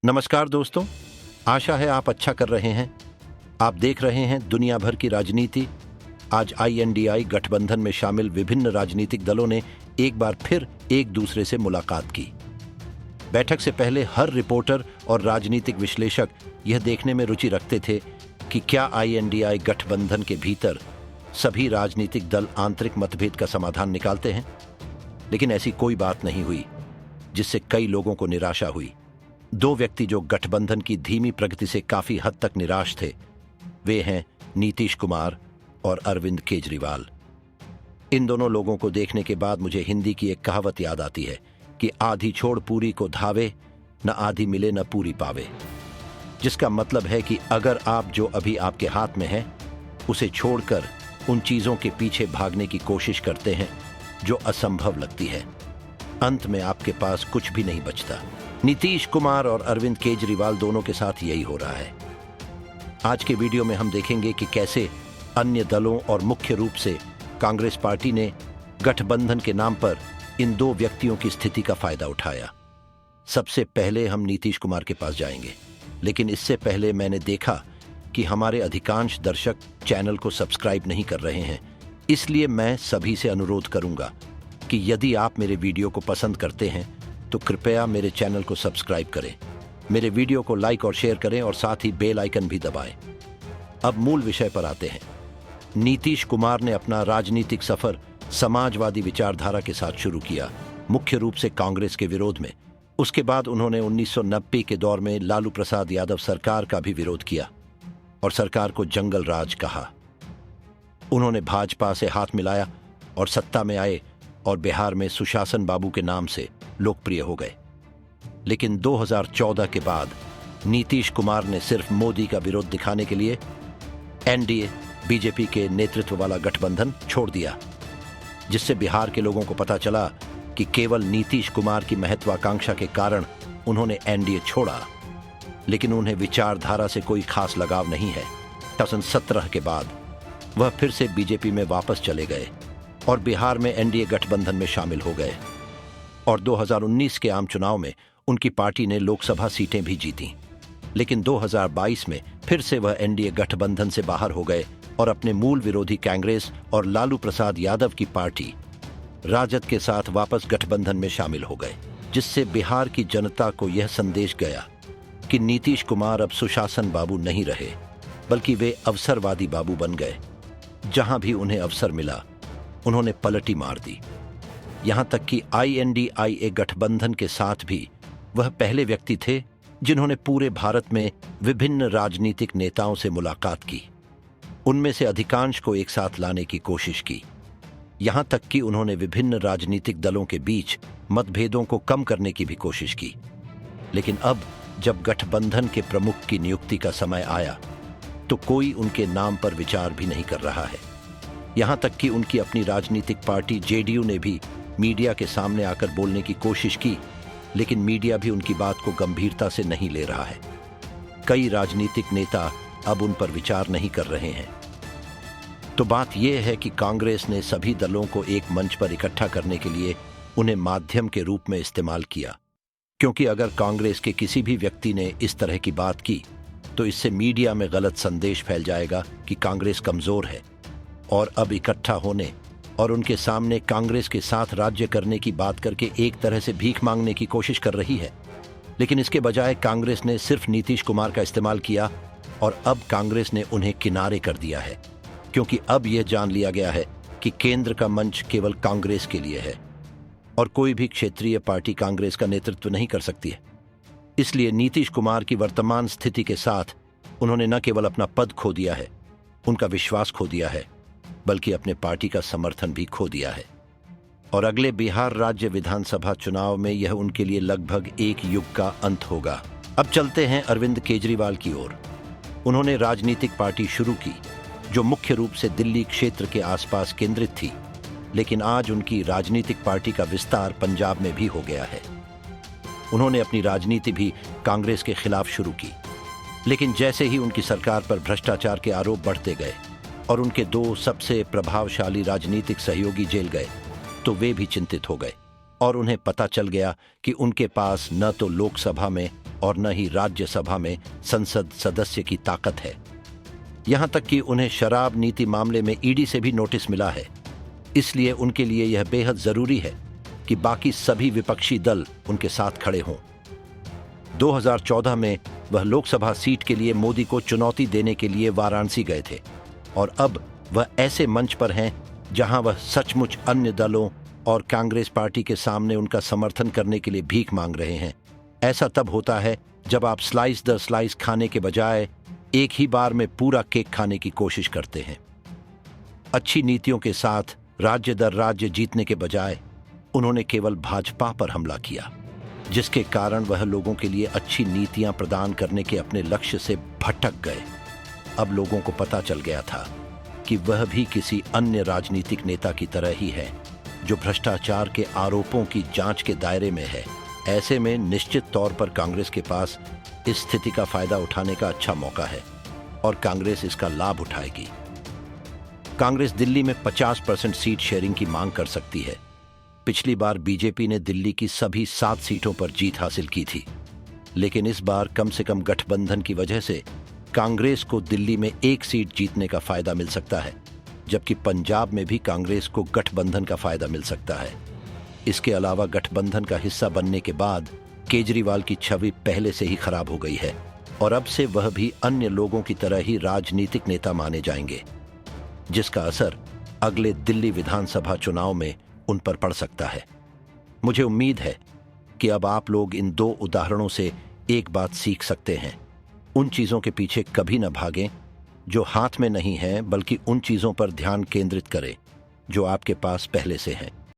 नमस्कार दोस्तों, आशा है आप अच्छा कर रहे हैं। आप देख रहे हैं दुनिया भर की राजनीति। आज INDI गठबंधन में शामिल विभिन्न राजनीतिक दलों ने एक बार फिर एक दूसरे से मुलाकात की। बैठक से पहले हर रिपोर्टर और राजनीतिक विश्लेषक यह देखने में रुचि रखते थे कि क्या INDI गठबंधन के भीतर सभी राजनीतिक दल आंतरिक मतभेद का समाधान निकालते हैं। लेकिन ऐसी कोई बात नहीं हुई, जिससे कई लोगों को निराशा हुई। दो व्यक्ति जो गठबंधन की धीमी प्रगति से काफी हद तक निराश थे, वे हैं नीतीश कुमार और अरविंद केजरीवाल। इन दोनों लोगों को देखने के बाद मुझे हिंदी की एक कहावत याद आती है कि आधी छोड़ पूरी को धावे, न आधी मिले न पूरी पावे। जिसका मतलब है कि अगर आप जो अभी आपके हाथ में है उसे छोड़कर उन चीजों के पीछे भागने की कोशिश करते हैं जो असंभव लगती है, अंत में आपके पास कुछ भी नहीं बचता। नीतीश कुमार और अरविंद केजरीवाल दोनों के साथ यही हो रहा है। आज के वीडियो में हम देखेंगे कि कैसे अन्य दलों और मुख्य रूप से कांग्रेस पार्टी ने गठबंधन के नाम पर इन दो व्यक्तियों की स्थिति का फायदा उठाया। सबसे पहले हम नीतीश कुमार के पास जाएंगे, लेकिन इससे पहले मैंने देखा कि हमारे अधिकांश दर्शक चैनल को सब्सक्राइब नहीं कर रहे हैं। इसलिए मैं सभी से अनुरोध करूंगा कि यदि आप मेरे वीडियो को पसंद करते हैं तो कृपया मेरे चैनल को सब्सक्राइब करें, मेरे वीडियो को लाइक और शेयर करें और साथ ही बेल आइकन भी दबाएं। अब मूल विषय पर आते हैं। नीतीश कुमार ने अपना राजनीतिक सफर समाजवादी विचारधारा के साथ शुरू किया, मुख्य रूप से कांग्रेस के विरोध में। उसके बाद उन्होंने 1990 के दौर में लालू प्रसाद यादव सरकार का भी विरोध किया और सरकार को जंगल राज कहा। उन्होंने भाजपा से हाथ मिलाया और सत्ता में आए और बिहार में सुशासन बाबू के नाम से लोकप्रिय हो गए। लेकिन 2014 के बाद नीतीश कुमार ने सिर्फ मोदी का विरोध दिखाने के लिए NDA बीजेपी के नेतृत्व वाला गठबंधन छोड़ दिया, जिससे बिहार के लोगों को पता चला कि केवल नीतीश कुमार की महत्वाकांक्षा के कारण उन्होंने NDA छोड़ा, लेकिन उन्हें विचारधारा से कोई खास लगाव नहीं है। 2017 के बाद वह फिर से बीजेपी में वापस चले गए और बिहार में NDA गठबंधन में शामिल हो गए और 2019 के आम चुनाव में उनकी पार्टी ने लोकसभा सीटें भी जीतीं। लेकिन 2022 में फिर से वह NDA गठबंधन से बाहर हो गए और अपने मूल विरोधी कांग्रेस और लालू प्रसाद यादव की पार्टी राजद के साथ वापस गठबंधन में शामिल हो गए, जिससे बिहार की जनता को यह संदेश गया कि नीतीश कुमार अब सुशासन बाबू नहीं रहे, बल्कि वे अवसरवादी बाबू बन गए। जहां भी उन्हें अवसर मिला उन्होंने पलटी मार दी। यहां तक कि INDI गठबंधन के साथ भी वह पहले व्यक्ति थे जिन्होंने पूरे भारत में विभिन्न राजनीतिक नेताओं से मुलाकात की। उनमें से अधिकांश को एक साथ लाने की कोशिश की। यहां तक कि उन्होंने विभिन्न राजनीतिक दलों के बीच मतभेदों को कम करने की भी कोशिश की। लेकिन अब जब गठबंधन के प्रमुख की नियुक्ति का समय आया तो कोई उनके नाम पर विचार भी नहीं कर रहा है। यहां तक कि उनकी अपनी राजनीतिक पार्टी JDU ने भी मीडिया के सामने आकर बोलने की कोशिश की, लेकिन मीडिया भी उनकी बात को गंभीरता से नहीं ले रहा है। कई राजनीतिक नेता अब उन पर विचार नहीं कर रहे हैं। तो बात यह है कि कांग्रेस ने सभी दलों को एक मंच पर इकट्ठा करने के लिए उन्हें माध्यम के रूप में इस्तेमाल किया, क्योंकि अगर कांग्रेस के किसी भी व्यक्ति ने इस तरह की बात की तो इससे मीडिया में गलत संदेश फैल जाएगा कि कांग्रेस कमजोर है और अब इकट्ठा होने और उनके सामने कांग्रेस के साथ राज्य करने की बात करके एक तरह से भीख मांगने की कोशिश कर रही है। लेकिन इसके बजाय कांग्रेस ने सिर्फ नीतीश कुमार का इस्तेमाल किया और अब कांग्रेस ने उन्हें किनारे कर दिया है, क्योंकि अब यह जान लिया गया है कि केंद्र का मंच केवल कांग्रेस के लिए है और कोई भी क्षेत्रीय पार्टी कांग्रेस का नेतृत्व नहीं कर सकती है। इसलिए नीतीश कुमार की वर्तमान स्थिति के साथ उन्होंने न केवल अपना पद खो दिया है, उनका विश्वास खो दिया है, बल्कि अपने पार्टी का समर्थन भी खो दिया है। और अगले बिहार राज्य विधानसभा चुनाव में यह उनके लिए लगभग एक युग का अंत होगा। अब चलते हैं अरविंद केजरीवाल की ओर। उन्होंने राजनीतिक पार्टी शुरू की जो मुख्य रूप से दिल्ली क्षेत्र के आसपास केंद्रित थी, लेकिन आज उनकी राजनीतिक पार्टी का विस्तार पंजाब में भी हो गया है। उन्होंने अपनी राजनीति भी कांग्रेस के खिलाफ शुरू की, लेकिन जैसे ही उनकी सरकार पर भ्रष्टाचार के आरोप बढ़ते गए और उनके दो सबसे प्रभावशाली राजनीतिक सहयोगी जेल गए तो वे भी चिंतित हो गए और उन्हें पता चल गया कि उनके पास न तो लोकसभा में और न ही राज्यसभा में संसद सदस्य की ताकत है। यहां तक कि उन्हें शराब नीति मामले में ईडी से भी नोटिस मिला है। इसलिए उनके लिए यह बेहद जरूरी है कि बाकी सभी विपक्षी दल उनके साथ खड़े हों। 2014 में वह लोकसभा सीट के लिए मोदी को चुनौती देने के लिए वाराणसी गए थे और अब वह ऐसे मंच पर हैं जहां वह सचमुच अन्य दलों और कांग्रेस पार्टी के सामने उनका समर्थन करने के लिए भीख मांग रहे हैं। ऐसा तब होता है जब आप स्लाइस दर स्लाइस खाने के बजाय एक ही बार में पूरा केक खाने की कोशिश करते हैं। अच्छी नीतियों के साथ राज्य दर राज्य जीतने के बजाय उन्होंने केवल भाजपा पर हमला किया, जिसके कारण वह लोगों के लिए अच्छी नीतियां प्रदान करने के अपने लक्ष्य से भटक गए। अब लोगों को पता चल गया था कि वह भी किसी अन्य राजनीतिक नेता की तरह ही है जो भ्रष्टाचार के आरोपों की जांच के दायरे में है। ऐसे में निश्चित तौर पर कांग्रेस के पास इस स्थिति का फायदा उठाने का अच्छा मौका है और कांग्रेस इसका लाभ उठाएगी। कांग्रेस दिल्ली में 50% सीट शेयरिंग की मांग कर सकती है। पिछली बार बीजेपी ने दिल्ली की सभी 7 सीटों पर जीत हासिल की थी, लेकिन इस बार कम से कम गठबंधन की वजह से कांग्रेस को दिल्ली में 1 सीट जीतने का फायदा मिल सकता है, जबकि पंजाब में भी कांग्रेस को गठबंधन का फायदा मिल सकता है। इसके अलावा गठबंधन का हिस्सा बनने के बाद केजरीवाल की छवि पहले से ही खराब हो गई है और अब से वह भी अन्य लोगों की तरह ही राजनीतिक नेता माने जाएंगे, जिसका असर अगले दिल्ली विधानसभा चुनाव में उन पर पड़ सकता है। मुझे उम्मीद है कि अब आप लोग इन 2 उदाहरणों से एक बात सीख सकते हैं। उन चीजों के पीछे कभी न भागें जो हाथ में नहीं है, बल्कि उन चीजों पर ध्यान केंद्रित करें जो आपके पास पहले से हैं।